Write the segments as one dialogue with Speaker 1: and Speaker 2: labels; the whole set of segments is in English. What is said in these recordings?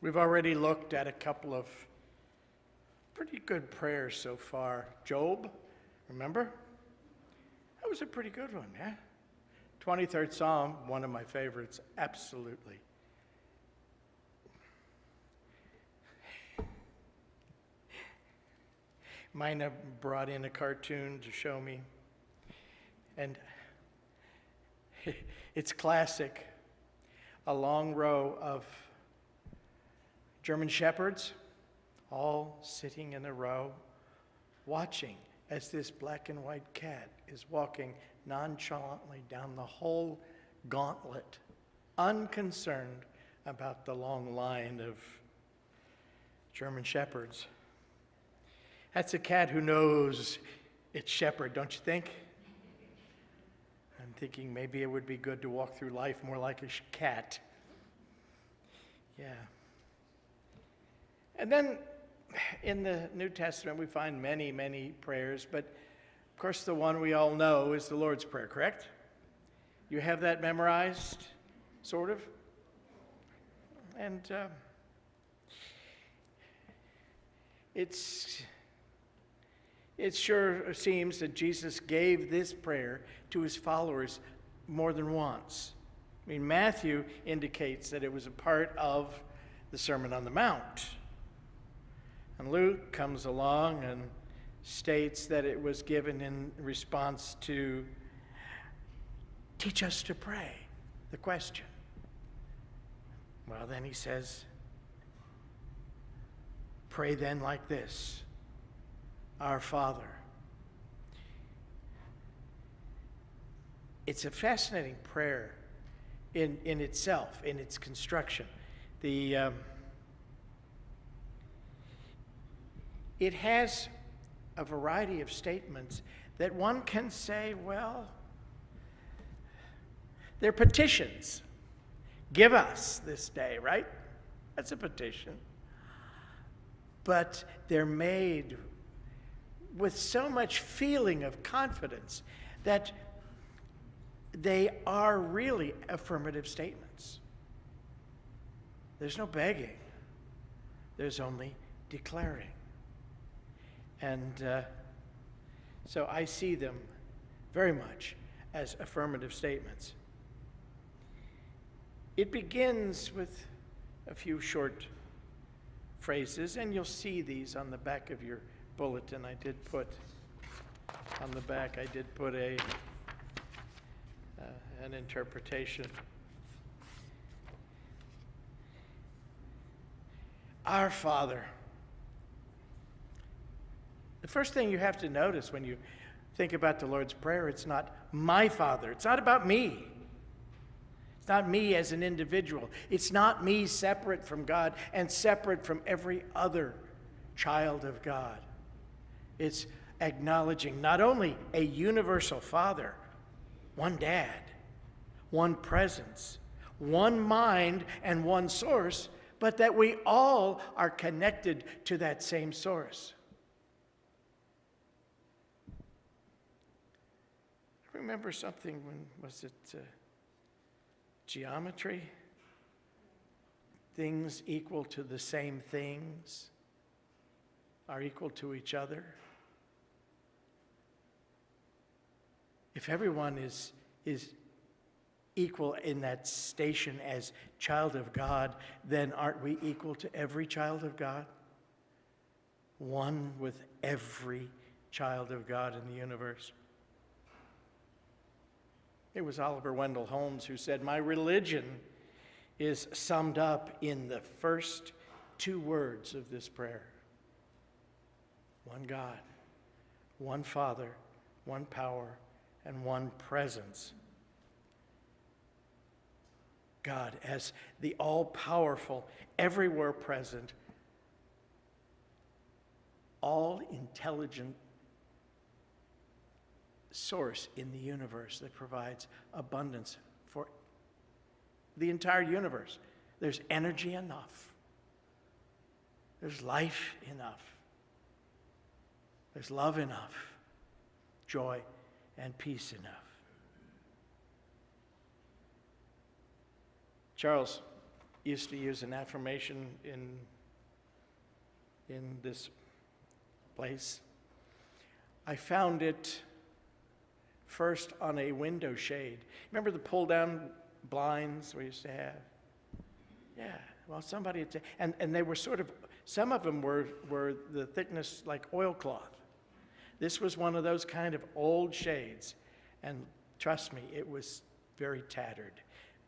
Speaker 1: We've already looked at a couple of pretty good prayers so far. Job, remember? That was a pretty good one, yeah? 23rd Psalm, one of my favorites, absolutely. Mina brought in a cartoon to show me, and it's classic. A long row of German shepherds, all sitting in a row, watching as this black and white cat is walking nonchalantly down the whole gauntlet, unconcerned about the long line of German shepherds. That's a cat who knows its shepherd, don't you think? I'm thinking maybe it would be good to walk through life more like a cat. Yeah. And then in the New Testament, we find many, many prayers, but of course the one we all know is the Lord's Prayer, correct? You have that memorized, sort of? And it sure seems that Jesus gave this prayer to his followers more than once. I mean, Matthew indicates that it was a part of the Sermon on the Mount. And Luke comes along and states that it was given in response to, teach us to pray, the question. Well, then he says, pray then like this, Our Father. It's a fascinating prayer in itself, in its construction. It has a variety of statements that one can say, well, they're petitions. Give us this day, right? That's a petition. But they're made with so much feeling of confidence that they are really affirmative statements. There's no begging. There's only declaring. And so I see them very much as affirmative statements. It begins with a few short phrases, and you'll see these on the back of your bulletin. I did put an interpretation. Our Father. The first thing you have to notice when you think about the Lord's Prayer, it's not my Father. It's not about me. It's not me as an individual. It's not me separate from God and separate from every other child of God. It's acknowledging not only a universal Father, one Dad, one presence, one mind, and one source, but that we all are connected to that same source. I remember something when, was it geometry? Things equal to the same things are equal to each other. If everyone is equal in that station as child of God, then aren't we equal to every child of God? One with every child of God in the universe. It was Oliver Wendell Holmes who said, my religion is summed up in the first two words of this prayer. One God, one Father, one power, and one presence. God as the all-powerful, everywhere present, all-intelligent source in the universe that provides abundance for the entire universe. There's energy enough. There's life enough. There's love enough. Joy and peace enough. Charles used to use an affirmation in this place. I found it first on a window shade. Remember the pull-down blinds we used to have? Yeah, well, somebody had and they were sort of, some of them were the thickness like oilcloth. This was one of those kind of old shades, and trust me, it was very tattered,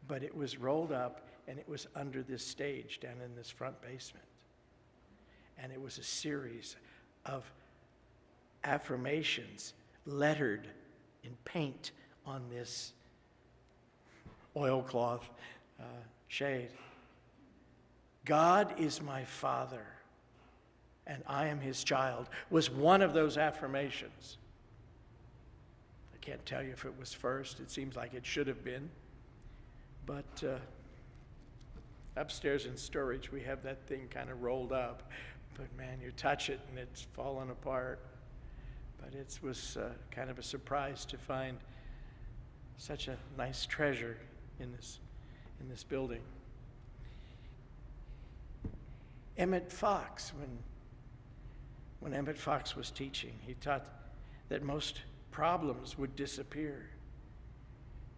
Speaker 1: but it was rolled up, and it was under this stage down in this front basement. And it was a series of affirmations lettered in paint on this oilcloth shade. God is my Father, and I am his child, was one of those affirmations. I can't tell you if it was first. It seems like it should have been. But upstairs in storage, we have that thing kind of rolled up. But man, you touch it and it's fallen apart. But it was kind of a surprise to find such a nice treasure in this building. Emmett Fox, when Emmett Fox was teaching, he taught that most problems would disappear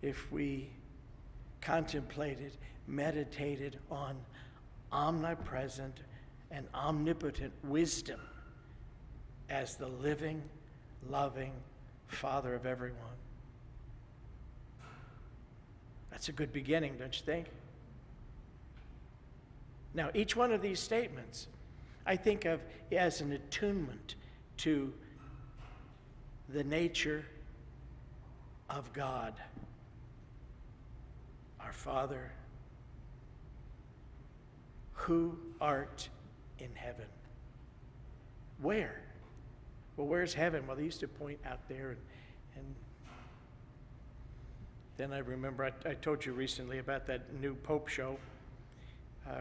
Speaker 1: if we contemplated, meditated on omnipresent and omnipotent wisdom as the living, loving Father of everyone. That's a good beginning, don't you think? Now, each one of these statements I think of as an attunement to the nature of God, our Father, who art in heaven. Where? Well, where's heaven? Well, they used to point out there, and then I remember I told you recently about that new Pope show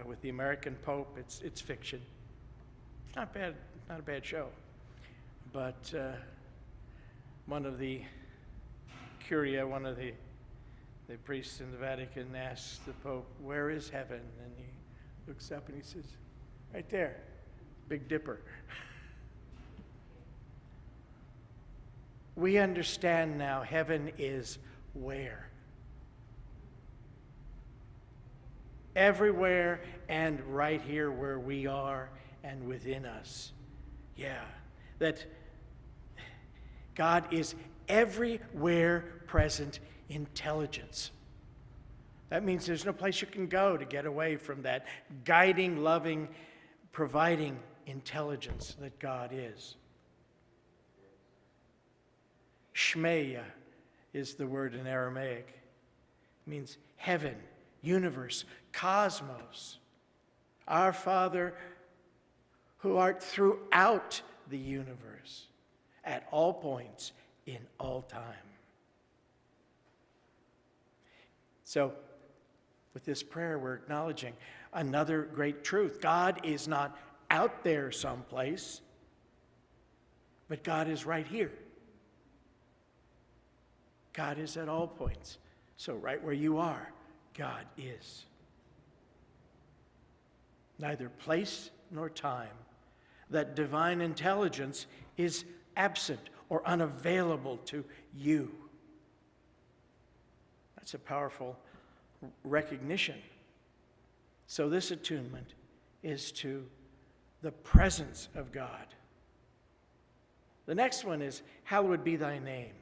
Speaker 1: with the American Pope. It's fiction. It's not bad. Not a bad show. But one of the Curia, one of the priests in the Vatican, asks the Pope, "Where is heaven?" And he looks up and he says, "Right there, Big Dipper." We understand now heaven is where? Everywhere and right here where we are and within us. Yeah, that God is everywhere present intelligence. That means there's no place you can go to get away from that guiding, loving, providing intelligence that God is. Shmeya is the word in Aramaic. It means heaven, universe, cosmos. Our Father who art throughout the universe, at all points, in all time. So, with this prayer, we're acknowledging another great truth. God is not out there someplace, but God is right here. God is at all points. So right where you are, God is. Neither place nor time. That divine intelligence is absent or unavailable to you. That's a powerful recognition. So this attunement is to the presence of God. The next one is, hallowed be thy name.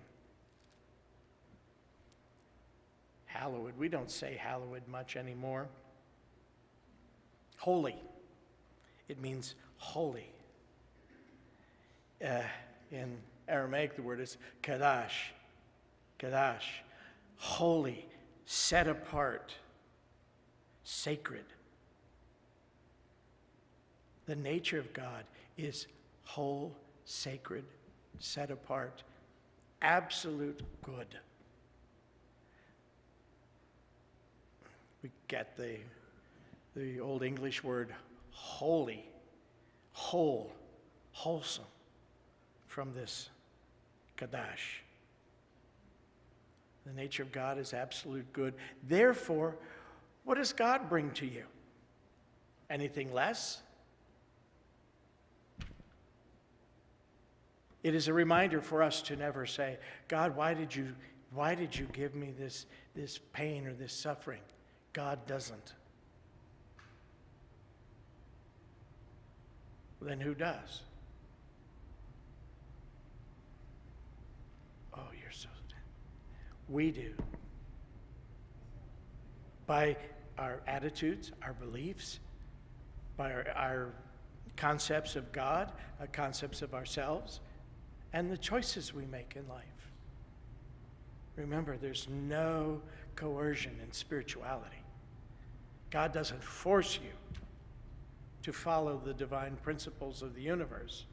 Speaker 1: Hallowed. We don't say hallowed much anymore. Holy. It means holy. In Aramaic, the word is kadash. Kadash. Holy. Set apart. Sacred. The nature of God is whole, sacred, set apart, absolute good. We get the Old English word holy, whole, wholesome from this kadash. The nature of God is absolute good. Therefore, what does God bring to you? Anything less? It is a reminder for us to never say, God, why did you give me this pain or this suffering? God doesn't. Then who does? Oh, you're so... We do. By our attitudes, our beliefs, by our concepts of God, our concepts of ourselves, and the choices we make in life. Remember, there's no coercion in spirituality. God doesn't force you to follow the divine principles of the universe.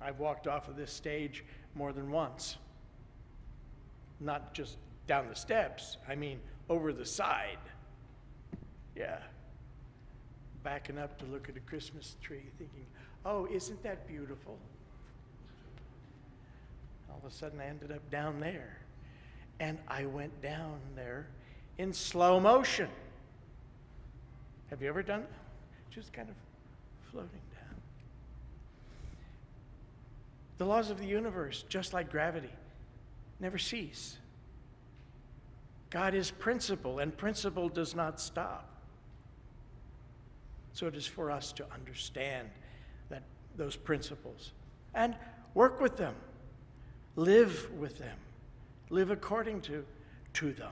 Speaker 1: I've walked off of this stage more than once. Not just down the steps, I mean over the side. Yeah. Backing up to look at a Christmas tree, thinking, oh, isn't that beautiful? All of a sudden I ended up down there. And I went down there in slow motion. Have you ever done that? Just kind of floating down. The laws of the universe, just like gravity, never cease. God is principle, and principle does not stop. So it is for us to understand those principles and work with them, live with them, live according to them.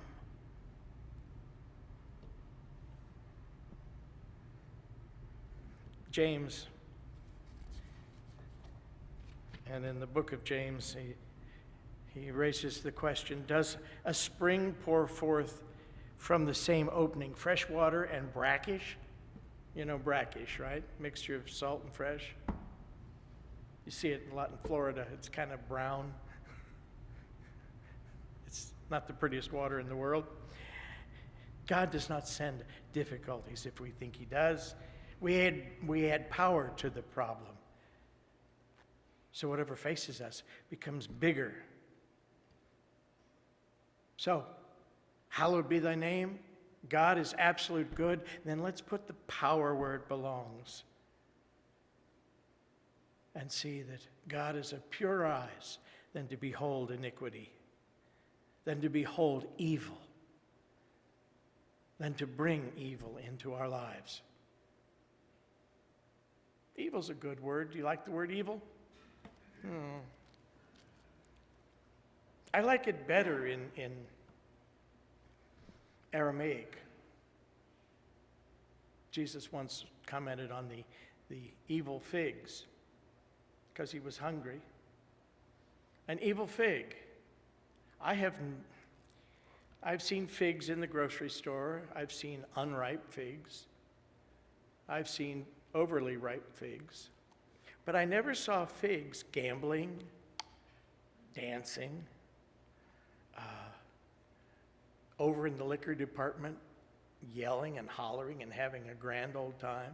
Speaker 1: James, and in the book of James, he raises the question, does a spring pour forth from the same opening fresh water and brackish? You know brackish, right? Mixture of salt and fresh. You see it a lot in Florida. It's kind of brown. It's not the prettiest water in the world. God does not send difficulties if we think he does. We add power to the problem. So whatever faces us becomes bigger. So, hallowed be thy name. God is absolute good. Then let's put the power where it belongs. And see that God is of purer eyes than to behold iniquity, than to behold evil, than to bring evil into our lives. Evil's a good word. Do you like the word evil? I like it better in Aramaic. Jesus once commented on the evil figs because he was hungry. An evil fig. I've seen figs in the grocery store. I've seen unripe figs. I've seen overly ripe figs. But I never saw figs gambling, dancing, over in the liquor department, yelling and hollering and having a grand old time.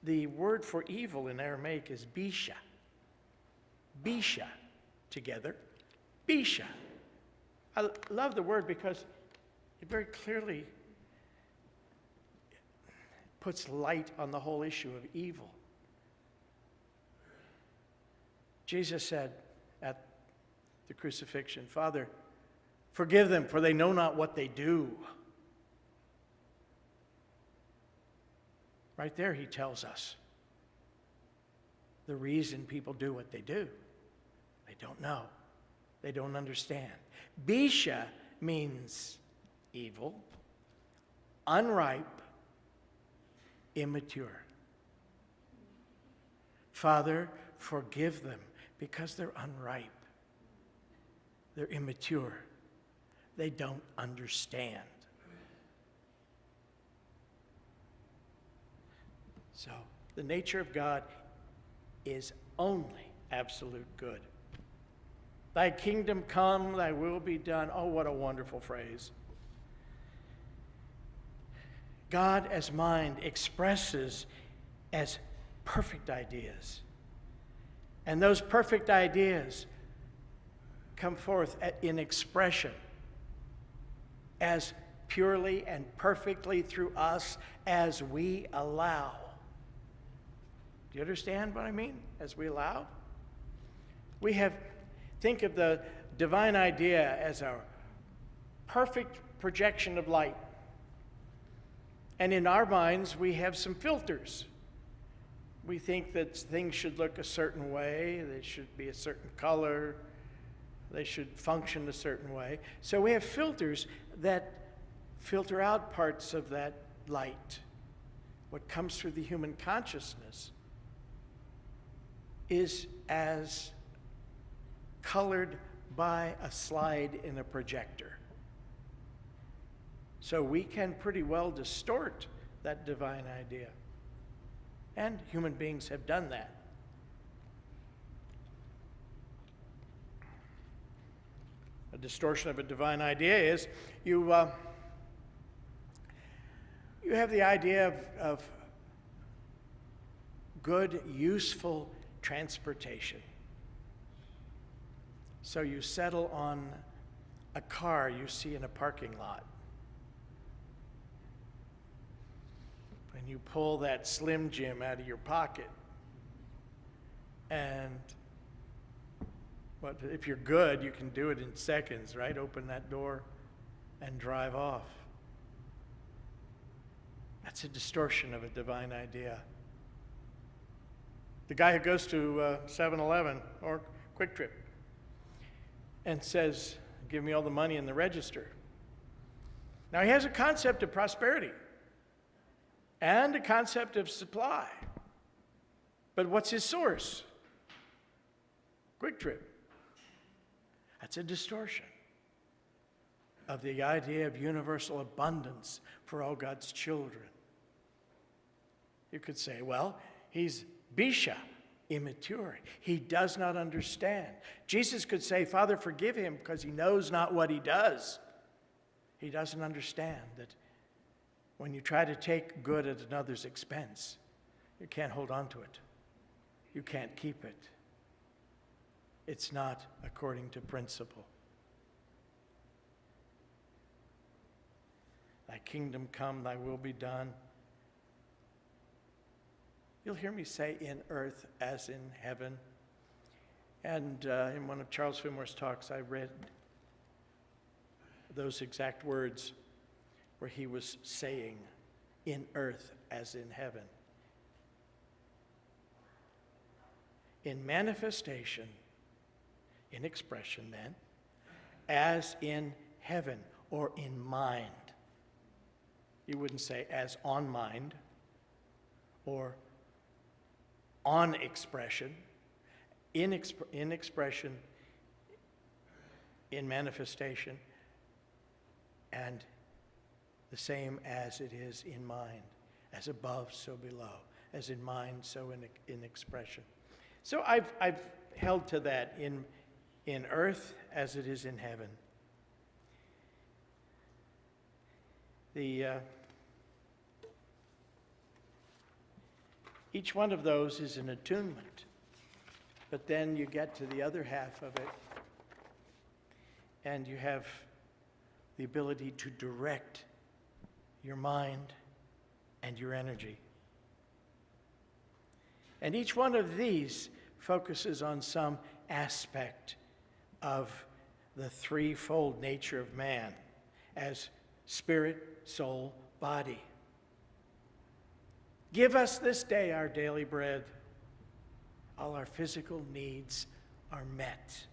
Speaker 1: The word for evil in Aramaic is bisha. Bisha, together. Bisha. I love the word because it very clearly puts light on the whole issue of evil. Jesus said at the crucifixion, Father, forgive them, for they know not what they do. Right there, he tells us the reason people do what they do. They don't know. They don't understand. Bisha means evil, unripe, immature. Father, forgive them because they're unripe. They're immature. They don't understand. So, the nature of God is only absolute good. Thy kingdom come, thy will be done. Oh, what a wonderful phrase. God as mind expresses as perfect ideas. And those perfect ideas come forth in expression as purely and perfectly through us as we allow. Do you understand what I mean? As we allow? Think of the divine idea as a perfect projection of light. And in our minds, we have some filters. We think that things should look a certain way, they should be a certain color, they should function a certain way. So we have filters that filter out parts of that light. What comes through the human consciousness is as colored by a slide in a projector. So we can pretty well distort that divine idea. And human beings have done that. A distortion of a divine idea is you have the idea of good, useful transportation. So you settle on a car you see in a parking lot. And you pull that Slim Jim out of your pocket. And if you're good, you can do it in seconds, right? Open that door and drive off. That's a distortion of a divine idea. The guy who goes to 7-Eleven or Quick Trip and says, "Give me all the money in the register." Now he has a concept of prosperity and a concept of supply. But what's his source? Quick Trip. That's a distortion of the idea of universal abundance for all God's children. You could say, well, he's Bisha, immature. He does not understand. Jesus could say, "Father, forgive him because he knows not what he does." He doesn't understand that when you try to take good at another's expense, you can't hold on to it. You can't keep it. It's not according to principle. Thy kingdom come, thy will be done. You'll hear me say in earth as in heaven. And in one of Charles Fillmore's talks, I read those exact words where he was saying, in earth as in heaven. In manifestation, in expression then, as in heaven or in mind. You wouldn't say as on mind or on expression, in expression, in manifestation, and the same as it is in mind. As above, so below. As in mind, so in expression. So I've held to that in earth as it is in heaven. Each one of those is an attunement, but then you get to the other half of it, and you have the ability to direct your mind and your energy. And each one of these focuses on some aspect of the threefold nature of man as spirit, soul, body. Give us this day our daily bread. All our physical needs are met.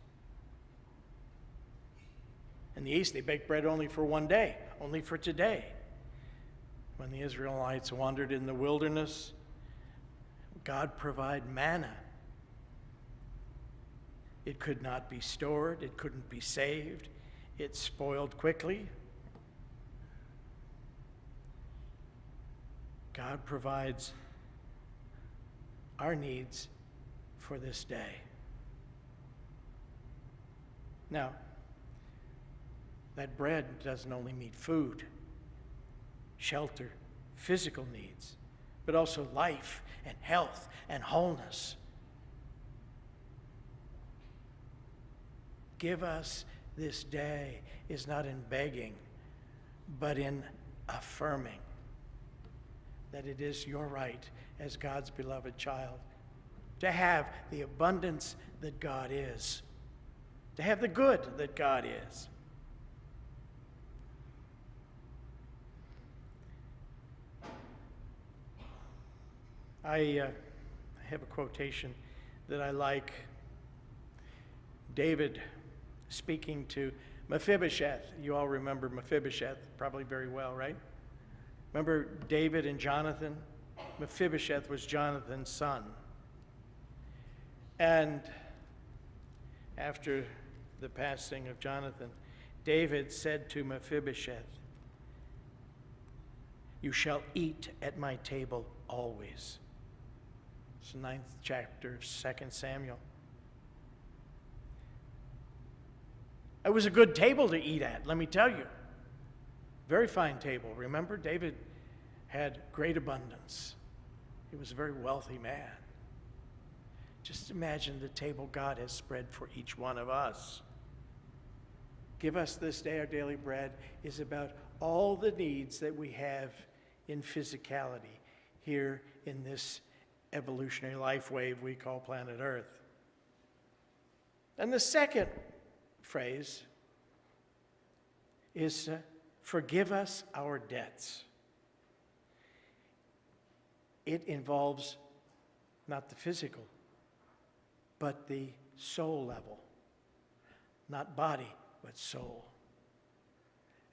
Speaker 1: In the East, they bake bread only for one day, only for today. When the Israelites wandered in the wilderness, God provided manna. It could not be stored, it couldn't be saved, it spoiled quickly. God provides our needs for this day. Now, that bread doesn't only meet food, shelter, physical needs, but also life and health and wholeness. Give us this day is not in begging, but in affirming that it is your right as God's beloved child to have the abundance that God is, to have the good that God is. I have a quotation that I like. David speaking to Mephibosheth. You all remember Mephibosheth probably very well, right? Remember David and Jonathan? Mephibosheth was Jonathan's son. And after the passing of Jonathan, David said to Mephibosheth, "You shall eat at my table always." It's the 9th chapter of 2 Samuel. It was a good table to eat at, let me tell you. Very fine table. Remember, David had great abundance. He was a very wealthy man. Just imagine the table God has spread for each one of us. Give us this day our daily bread is about all the needs that we have in physicality here in this evolutionary life wave we call planet Earth. And the second phrase is forgive us our debts. It involves not the physical, but the soul level. Not body, but soul.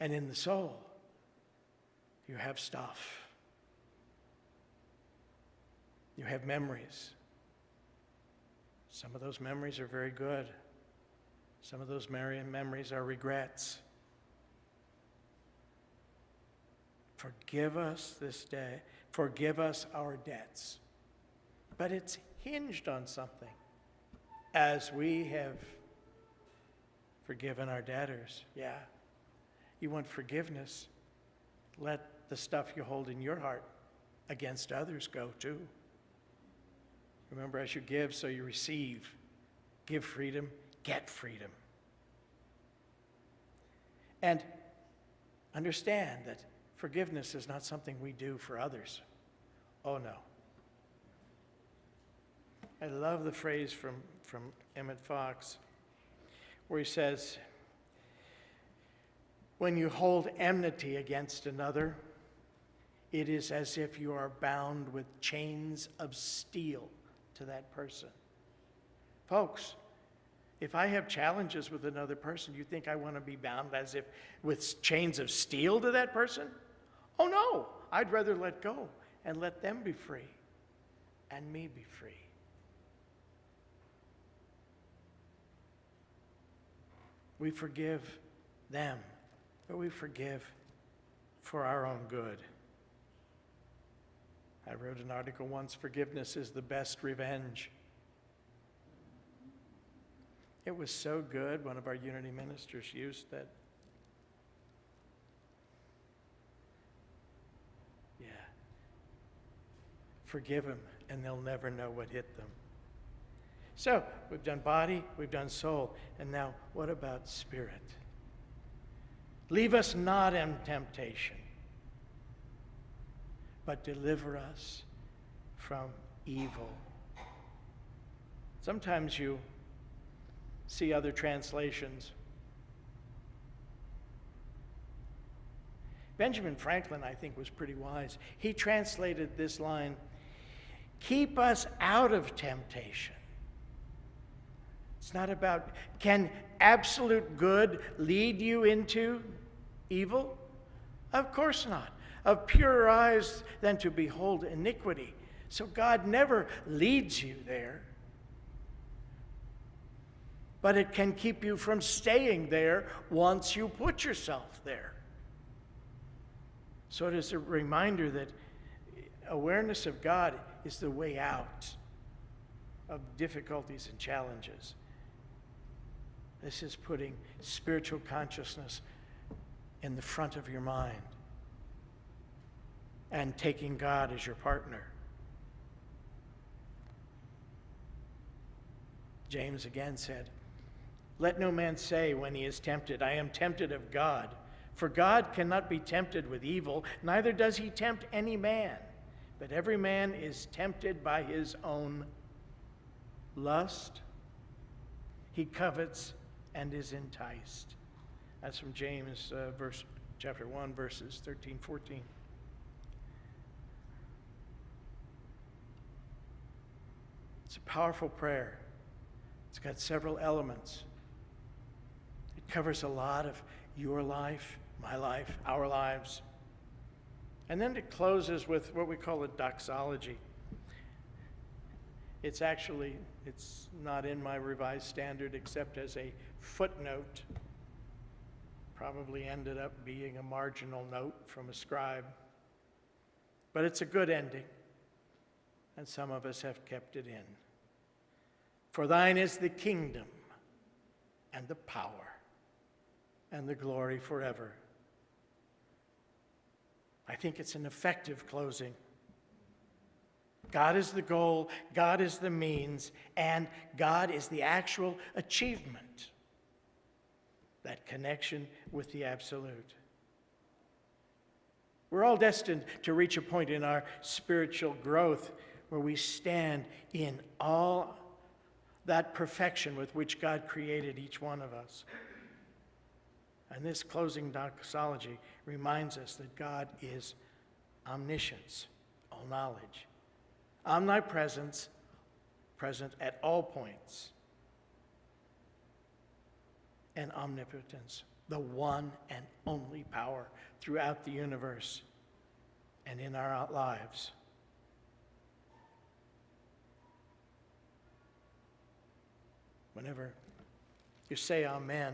Speaker 1: And in the soul, you have stuff. You have memories. Some of those memories are very good. Some of those memories are regrets. Forgive us this day. Forgive us our debts. But it's hinged on something. As we have forgiven our debtors. Yeah. You want forgiveness? Let the stuff you hold in your heart against others go too. Remember, as you give, so you receive. Give freedom, get freedom. And understand that forgiveness is not something we do for others. Oh, no. I love the phrase from Emmett Fox where he says, when you hold enmity against another, it is as if you are bound with chains of steel to that person. Folks, if I have challenges with another person, you think I want to be bound as if with chains of steel to that person? Oh no, I'd rather let go and let them be free and me be free. We forgive them, but we forgive for our own good. I wrote an article once, forgiveness is the best revenge. It was so good, one of our Unity ministers used that. Yeah. Forgive them, and they'll never know what hit them. So, we've done body, we've done soul, and now what about spirit? Leave us not in temptation, but deliver us from evil. Sometimes you see other translations. Benjamin Franklin, I think, was pretty wise. He translated this line, keep us out of temptation. It's not about, can absolute good lead you into evil? Of course not. Of purer eyes than to behold iniquity. So God never leads you there. But it can keep you from staying there once you put yourself there. So it is a reminder that awareness of God is the way out of difficulties and challenges. This is putting spiritual consciousness in the front of your mind and taking God as your partner. James again said, let no man say when he is tempted, I am tempted of God, For God cannot be tempted with evil, neither does he tempt any man. But every man is tempted by his own lust. He covets and is enticed. That's from James chapter 1, verses 13, 14. It's a powerful prayer. It's got several elements. It covers a lot of your life, my life, our lives. And then it closes with what we call a doxology. It's not in my Revised Standard except as a footnote. Probably ended up being a marginal note from a scribe. But it's a good ending, and some of us have kept it in. For thine is the kingdom and the power and the glory forever. I think it's an effective closing. God is the goal, God is the means, and God is the actual achievement. That connection with the absolute. We're all destined to reach a point in our spiritual growth where we stand in all that perfection with which God created each one of us. And this closing doxology reminds us that God is omniscience, all knowledge, omnipresence, present at all points, and omnipotence, the one and only power throughout the universe and in our lives. Whenever you say amen,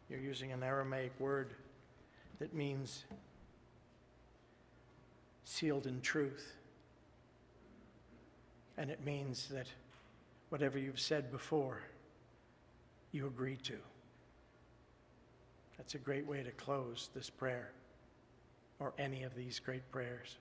Speaker 1: you're using an Aramaic word that means sealed in truth. And it means that whatever you've said before, you agree to. That's a great way to close this prayer or any of these great prayers.